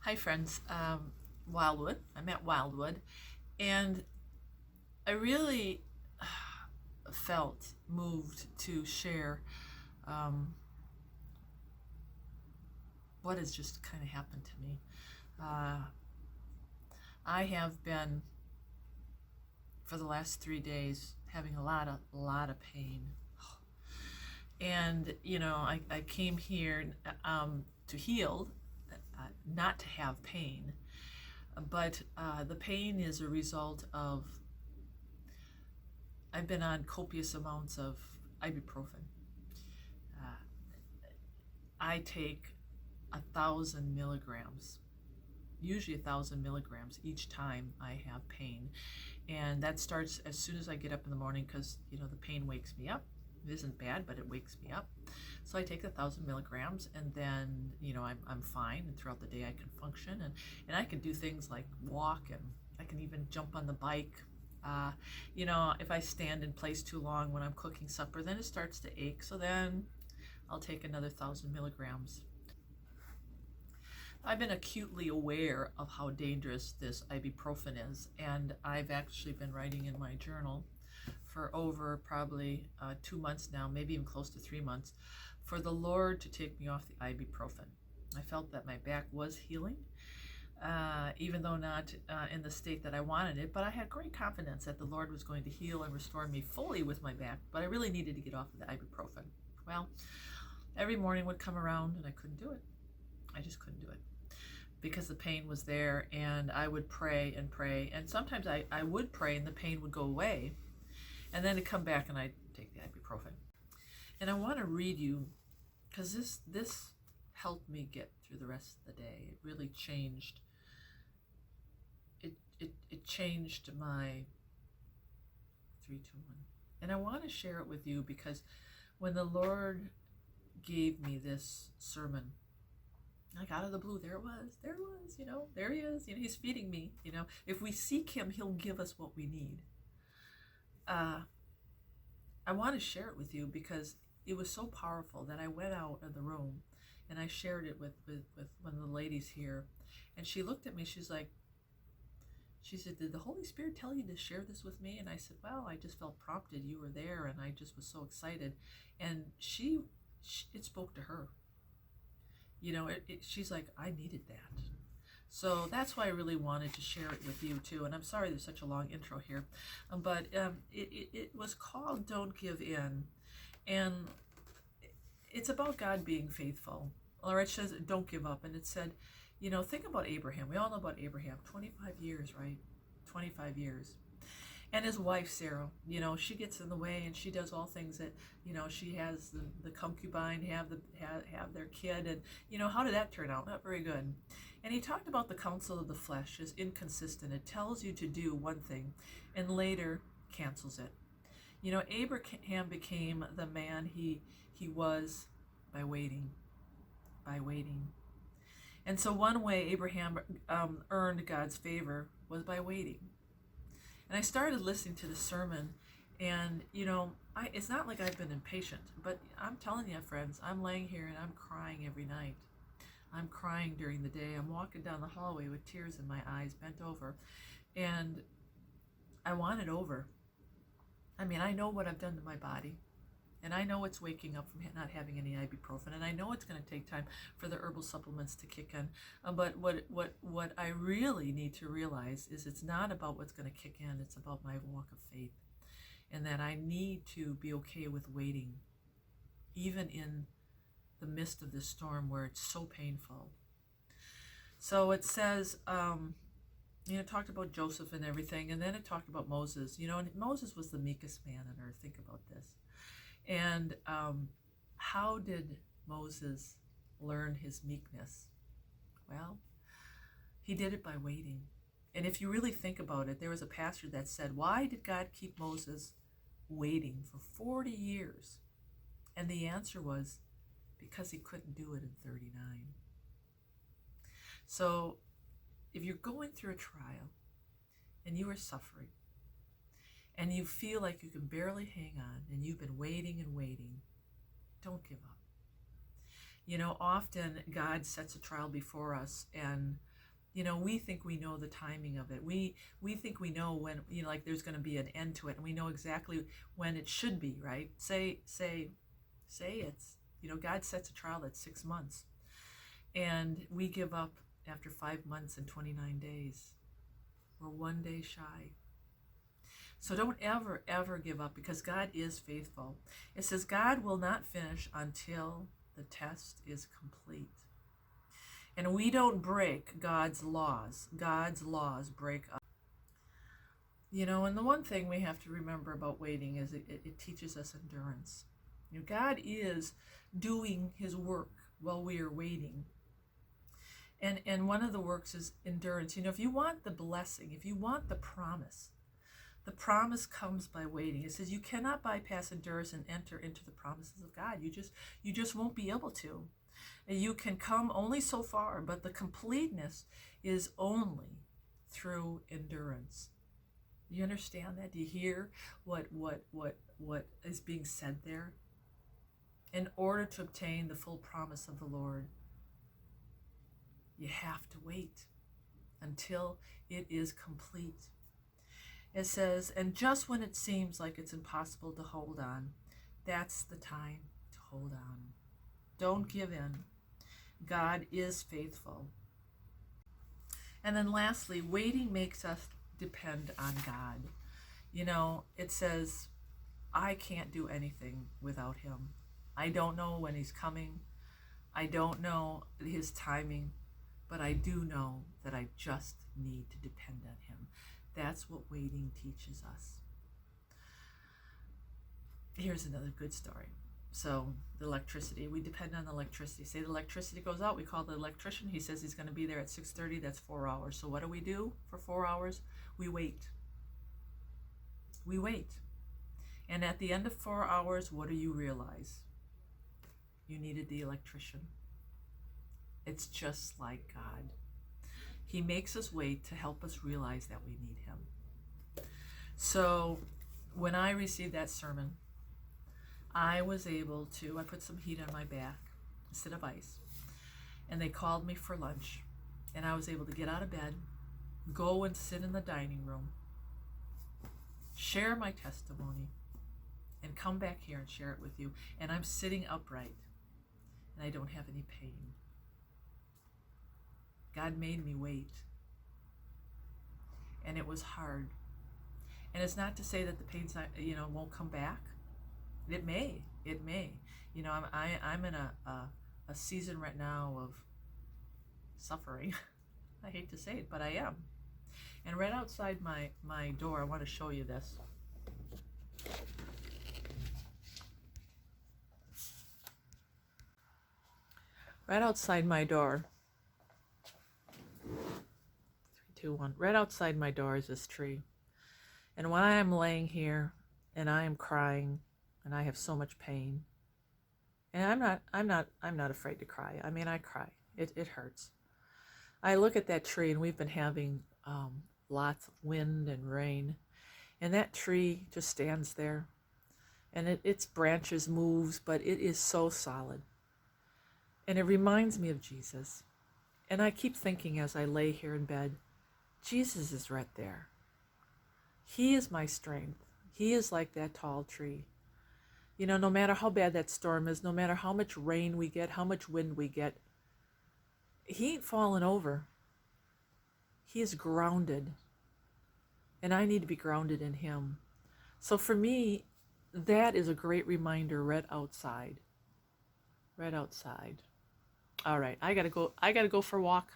Hi, friends. Wildwood. I'm at Wildwood, and I really felt moved to share um, what has just kind of happened to me. Uh, I have been, for the last 3 days, having a lot of pain, and I came here to heal, not to have pain, but the pain is a result of I've been on copious amounts of ibuprofen. Uh, I take 1,000 milligrams, usually 1,000 milligrams each time I have pain, and that starts as soon as I get up in the morning because the pain wakes me up. It isn't bad, but it wakes me up. So I take 1,000 milligrams, and then I'm fine, and throughout the day I can function, and I can do things like walk, and I can even jump on the bike. If I stand in place too long when I'm cooking supper, then it starts to ache. So then I'll take another 1,000 milligrams. I've been acutely aware of how dangerous this ibuprofen is, and I've actually been writing in my journal for over probably 2 months now, maybe even close to 3 months, for the Lord to take me off the ibuprofen. I felt that my back was healing, even though not in the state that I wanted it, but I had great confidence that the Lord was going to heal and restore me fully with my back, but I really needed to get off of the ibuprofen. Well, every morning would come around and I couldn't do it. I just couldn't do it because the pain was there, and I would pray and pray, and sometimes I would pray and the pain would go away, and then it'd come back and I'd take the ibuprofen. And I want to read you, because this helped me get through the rest of the day. It really changed. It changed my 3-2-1. And I want to share it with you because when the Lord gave me this sermon, like out of the blue, there it was, there he is, he's feeding me, if we seek him, he'll give us what we need. I want to share it with you because it was so powerful that I went out of the room and I shared it with one of the ladies here, and she looked at me, she said, did the Holy Spirit tell you to share this with me? And I said, well, I just felt prompted. You were there, and I just was so excited. And it spoke to her. She's like, I needed that. So that's why I really wanted to share it with you too. And I'm sorry there's such a long intro here, but it was called Don't Give In. And it's about God being faithful. Or it says, don't give up. And it said, think about Abraham. We all know about Abraham. 25 years, right? 25 years. And his wife, Sarah, she gets in the way, and she does all things that, she has the concubine have their kid. And, how did that turn out? Not very good. And he talked about the counsel of the flesh is inconsistent. It tells you to do one thing and later cancels it. Abraham became the man he was by waiting. And so one way Abraham earned God's favor was by waiting. And I started listening to the sermon, and it's not like I've been impatient, but I'm telling you, friends, I'm laying here and I'm crying every night. I'm crying during the day. I'm walking down the hallway with tears in my eyes, bent over, and I want it over. I mean, I know what I've done to my body, and I know it's waking up from not having any ibuprofen, and I know it's going to take time for the herbal supplements to kick in. But what I really need to realize is it's not about what's going to kick in. It's about my walk of faith, and that I need to be okay with waiting, even in the midst of this storm where it's so painful. So it says, it talked about Joseph and everything, and then it talked about Moses. And Moses was the meekest man on earth. Think about this. And how did Moses learn his meekness? Well, he did it by waiting. And if you really think about it, there was a pastor that said, why did God keep Moses waiting for 40 years? And the answer was, because he couldn't do it in 39. So if you're going through a trial and you are suffering, and you feel like you can barely hang on, and you've been waiting and waiting, don't give up. Often God sets a trial before us, and We think we know the timing of it. We think we know when, like there's going to be an end to it, and we know exactly when it should be, right? Say it's, God sets a trial that's 6 months, and we give up after 5 months and 29 days. We're 1 day shy. So don't ever give up, because God is faithful. It says God will not finish until the test is complete. And we don't break God's laws. God's laws break us. And the one thing we have to remember about waiting is it teaches us endurance. God is doing his work while we are waiting. And one of the works is endurance. If you want the blessing, if you want the promise comes by waiting. It says you cannot bypass endurance and enter into the promises of God. You just won't be able to. You can come only so far, but the completeness is only through endurance. Do you understand that? Do you hear what is being said there? In order to obtain the full promise of the Lord, you have to wait until it is complete. It says, and just when it seems like it's impossible to hold on, that's the time to hold on. Don't give in. God is faithful. And then lastly, waiting makes us depend on God. It says, I can't do anything without him. I don't know when he's coming. I don't know his timing, but I do know that I just need to depend on him. That's what waiting teaches us. Here's another good story. So the electricity, we depend on the electricity. Say the electricity goes out, we call the electrician. He says he's going to be there at 6:30. That's 4 hours. So what do we do for 4 hours? We wait. We wait. And at the end of 4 hours, what do you realize? You needed the electrician. It's just like God. He makes us wait to help us realize that we need him. So when I received that sermon, I was able to, I put some heat on my back instead of ice. And they called me for lunch. And I was able to get out of bed, go and sit in the dining room, share my testimony, and come back here and share it with you. And I'm sitting upright, and I don't have any pain. God made me wait. And it was hard. And it's not to say that the pains, won't come back. It may. I'm in a season right now of suffering. I hate to say it, but I am. And right outside my door, I want to show you this. Right outside my door. 3, 2, 1. Right outside my door is this tree. And when I am laying here and I am crying and I have so much pain, and I'm not afraid to cry. I mean, I cry. It hurts. I look at that tree, and we've been having lots of wind and rain, and that tree just stands there, and its branches moves, but it is so solid. And it reminds me of Jesus. And I keep thinking as I lay here in bed, Jesus is right there. He is my strength. He is like that tall tree. No matter how bad that storm is, no matter how much rain we get, how much wind we get, he ain't falling over. He is grounded. And I need to be grounded in him. So for me, that is a great reminder right outside. Right outside. All right, I gotta go for a walk.